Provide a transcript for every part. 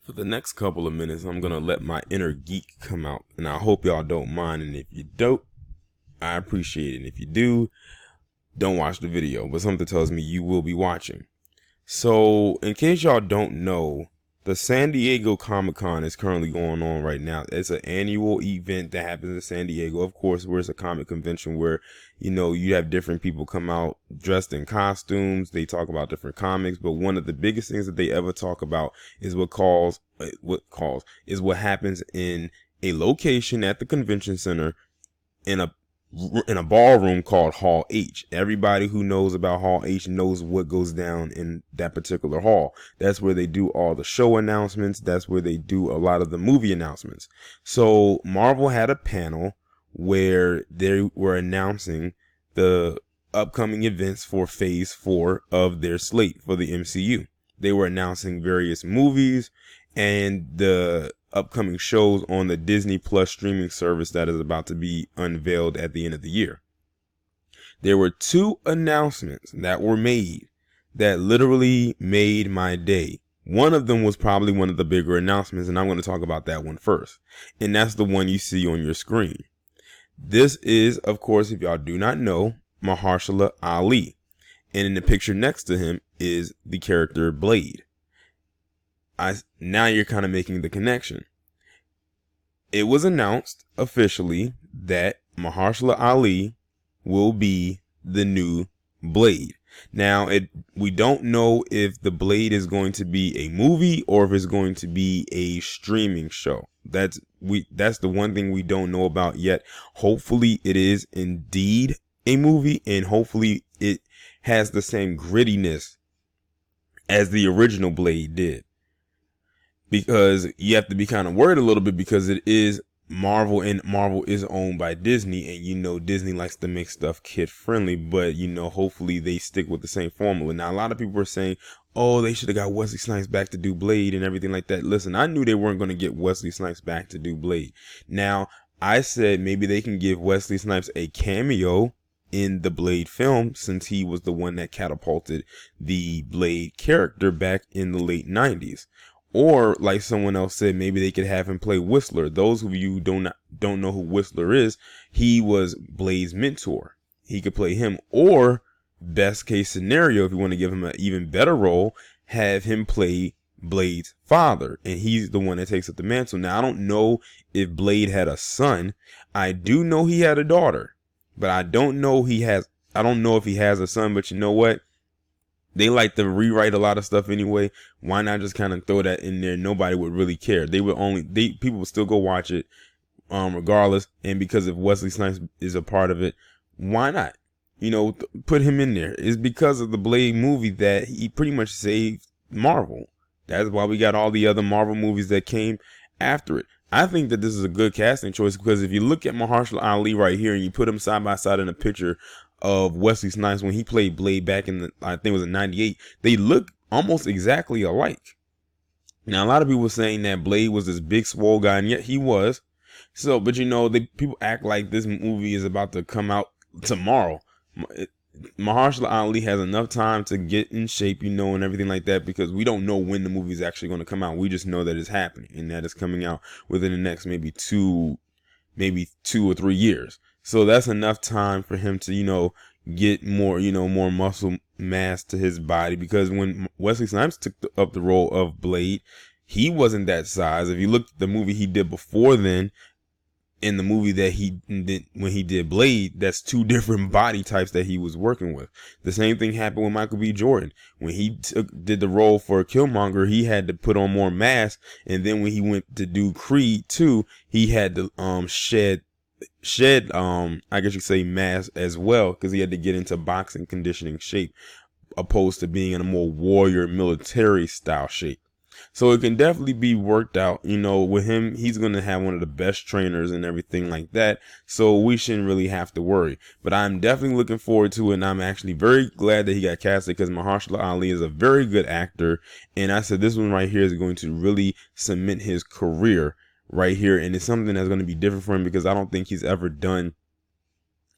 For the next couple of minutes, I'm going to let my inner geek come out, and I hope y'all don't mind. And if you don't, I appreciate it. And if you do, don't watch the video, but something tells me you will be watching. So, in case y'all don't know, the San Diego Comic-Con is currently going on right now. It's an annual event that happens in San Diego, of course, where it's a comic convention where, you have different people come out dressed in costumes. They talk about different comics, but one of the biggest things that they ever talk about is what happens in a location at the convention center in a ballroom called Hall H. Everybody who knows about Hall H knows what goes down in that particular hall. That's where they do all the show announcements. That's where they do a lot of the movie announcements. So Marvel had a panel where they were announcing the upcoming events for phase 4 of their slate for the MCU. They were announcing various movies and the upcoming shows on the Disney Plus streaming service that is about to be unveiled at the end of the year. There were two announcements that were made that literally made my day. One of them was probably one of the bigger announcements, and I'm going to talk about that one first. And that's the one you see on your screen. This is, of course, if y'all do not know, Mahershala Ali. And in the picture next to him is the character Blade. Now you're kind of making the connection. It was announced officially that Mahershala Ali will be the new Blade. Now, we don't know if the Blade is going to be a movie or if it's going to be a streaming show. That's the one thing we don't know about yet. Hopefully it is indeed a movie, and hopefully it has the same grittiness as the original Blade did. Because you have to be kind of worried a little bit because it is Marvel, and Marvel is owned by Disney, and Disney likes to make stuff kid friendly, but hopefully they stick with the same formula. Now a lot of people are saying, oh, they should have got Wesley Snipes back to do Blade and everything like that. Listen, I knew they weren't going to get Wesley Snipes back to do Blade. Now I said maybe they can give Wesley Snipes a cameo in the Blade film, since he was the one that catapulted the Blade character back in the late 90s. Or, like someone else said, maybe they could have him play Whistler. Those of you who don't know who Whistler is, he was Blade's mentor. He could play him. Or, best case scenario, if you want to give him an even better role, have him play Blade's father. And he's the one that takes up the mantle. Now, I don't know if Blade had a son. I do know he had a daughter. But I don't know if he has a son. But you know what? They like to rewrite a lot of stuff anyway. Why not just kind of throw that in there? Nobody would really care. People would still go watch it, regardless. And because if Wesley Snipes is a part of it, why not? Put him in there. It's because of the Blade movie that he pretty much saved Marvel. That's why we got all the other Marvel movies that came after it. I think that this is a good casting choice because if you look at Mahershala Ali right here and you put him side by side in a picture of Wesley Snipes when he played Blade back in I think it was in 98, they look almost exactly alike. Now, a lot of people were saying that Blade was this big swole guy, and yet he was. So, but people act like this movie is about to come out tomorrow. Mahershala Ali has enough time to get in shape, and everything like that, because we don't know when the movie is actually going to come out. We just know that it's happening and that it's coming out within the next maybe two or 3 years. So that's enough time for him to, get more, more muscle mass to his body, because when Wesley Snipes took up the role of Blade, he wasn't that size. If you look at the movie he did before then, in the movie that he did when he did Blade, that's two different body types that he was working with. The same thing happened with Michael B. Jordan. When he did the role for Killmonger, he had to put on more mass, and then when he went to do Creed 2, he had to shed I guess you could say mass as well, because he had to get into boxing conditioning shape opposed to being in a more warrior military style shape. So it can definitely be worked out, with him. He's going to have one of the best trainers and everything like that. So we shouldn't really have to worry. But I'm definitely looking forward to it. And I'm actually very glad that he got casted, because Mahershala Ali is a very good actor. And I said this one right here is going to really cement his career right here. And it's something that's going to be different for him, because I don't think he's ever done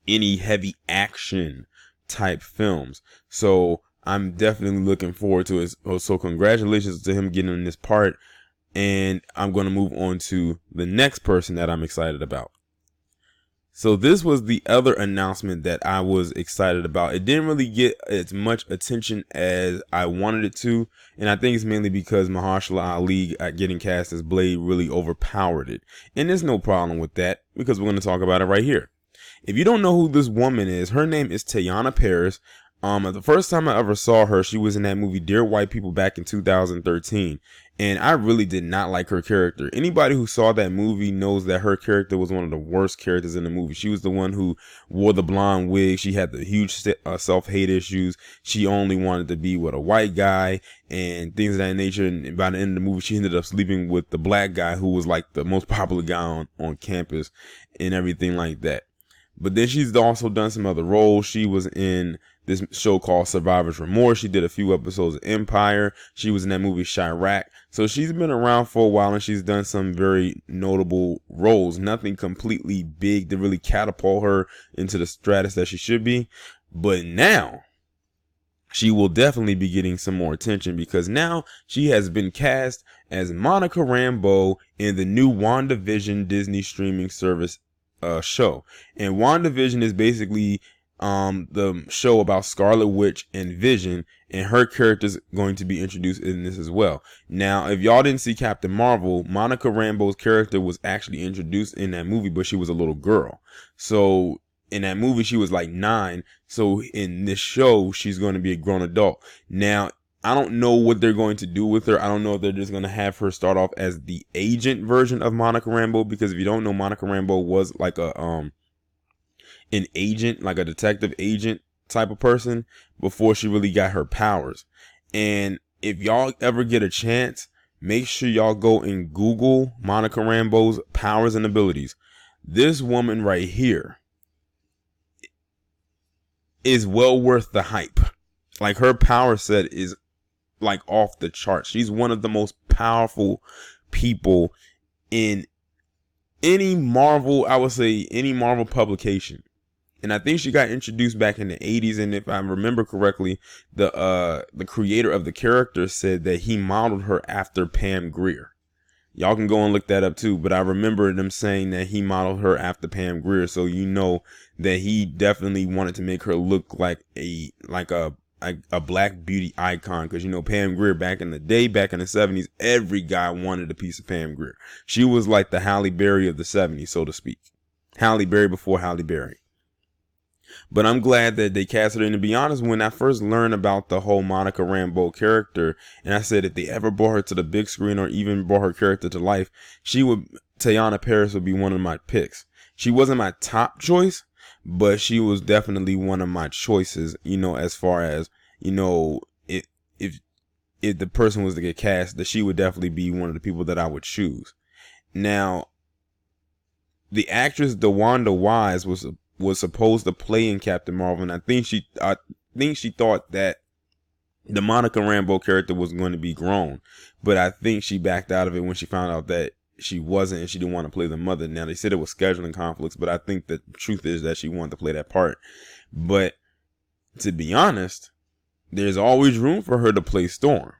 any heavy action type films. So I'm definitely looking forward to it. So congratulations to him getting in this part. And I'm going to move on to the next person that I'm excited about. So this was the other announcement that I was excited about. It didn't really get as much attention as I wanted it to. And I think it's mainly because Mahershala Ali getting cast as Blade really overpowered it. And there's no problem with that because we're going to talk about it right here. If you don't know who this woman is, her name is Teyonah Parris. The first time I ever saw her, she was in that movie Dear White People back in 2013. And I really did not like her character. Anybody who saw that movie knows that her character was one of the worst characters in the movie. She was the one who wore the blonde wig. She had the huge self-hate issues. She only wanted to be with a white guy and things of that nature. And by the end of the movie, she ended up sleeping with the black guy who was like the most popular guy on campus and everything like that. But then she's also done some other roles. She was in this show called Survivor's Remorse. She did a few episodes of Empire. She was in that movie Chirac. So she's been around for a while and she's done some very notable roles. Nothing completely big to really catapult her into the status that she should be. But now she will definitely be getting some more attention because now she has been cast as Monica Rambeau in the new WandaVision Disney streaming service show. And WandaVision is basically the show about Scarlet Witch and Vision, and her character's going to be introduced in this as well. Now, if y'all didn't see Captain Marvel, Monica Rambeau's character was actually introduced in that movie, but she was a little girl. So in that movie, she was like 9. So in this show, she's going to be a grown adult. Now, I don't know what they're going to do with her. I don't know if they're just going to have her start off as the agent version of Monica Rambeau, because if you don't know, Monica Rambeau was like an agent, like a detective agent type of person before she really got her powers. And if y'all ever get a chance, make sure y'all go and Google Monica Rambeau's powers and abilities. This woman right here is well worth the hype. Like, her power set is like off the charts. She's one of the most powerful people in any Marvel, I would say any Marvel publication. And I think she got introduced back in the 80s. And if I remember correctly, the creator of the character said that he modeled her after Pam Grier. Y'all can go and look that up too. But I remember them saying that he modeled her after Pam Grier. So you know that he definitely wanted to make her look like a black beauty icon. Because, you know, Pam Grier back in the day, back in the 70s, every guy wanted a piece of Pam Grier. She was like the Halle Berry of the 70s, so to speak. Halle Berry before Halle Berry. But I'm glad that they casted her. And to be honest, when I first learned about the whole Monica Rambeau character, and I said if they ever brought her to the big screen or even brought her character to life, Teyonah Parris would be one of my picks. She wasn't my top choice, but she was definitely one of my choices, you know, as far as, you know, if the person was to get cast, that she would definitely be one of the people that I would choose. Now, the actress DeWanda Wise was supposed to play in Captain Marvel, and I think she thought that the Monica Rambeau character was going to be grown, but I think she backed out of it when she found out that she wasn't, and she didn't want to play the mother. Now, they said it was scheduling conflicts, but I think the truth is that she wanted to play that part. But to be honest, there's always room for her to play Storm.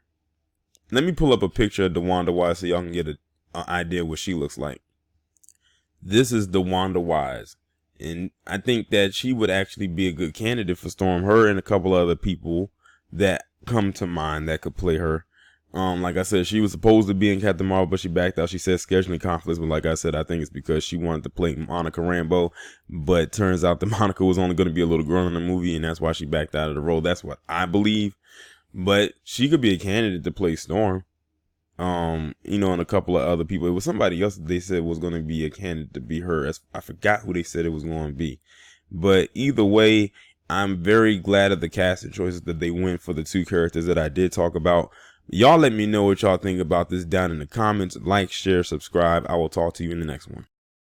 Let me pull up a picture of DeWanda Wise so y'all can get an idea what she looks like. This is DeWanda Wise. And I think that she would actually be a good candidate for Storm. Her and a couple other people that come to mind that could play her. Like I said, she was supposed to be in Captain Marvel, but she backed out. She said scheduling conflicts, but like I said, I think it's because she wanted to play Monica Rambeau. But turns out that Monica was only going to be a little girl in the movie, and that's why she backed out of the role. That's what I believe. But she could be a candidate to play Storm. You know, and a couple of other people. It was somebody else that they said was going to be a candidate to be her. I forgot who they said it was going to be. But either way, I'm very glad of the casting choices that they went for the two characters that I did talk about. Y'all let me know what y'all think about this down in the comments. Like, share, subscribe. I will talk to you in the next one.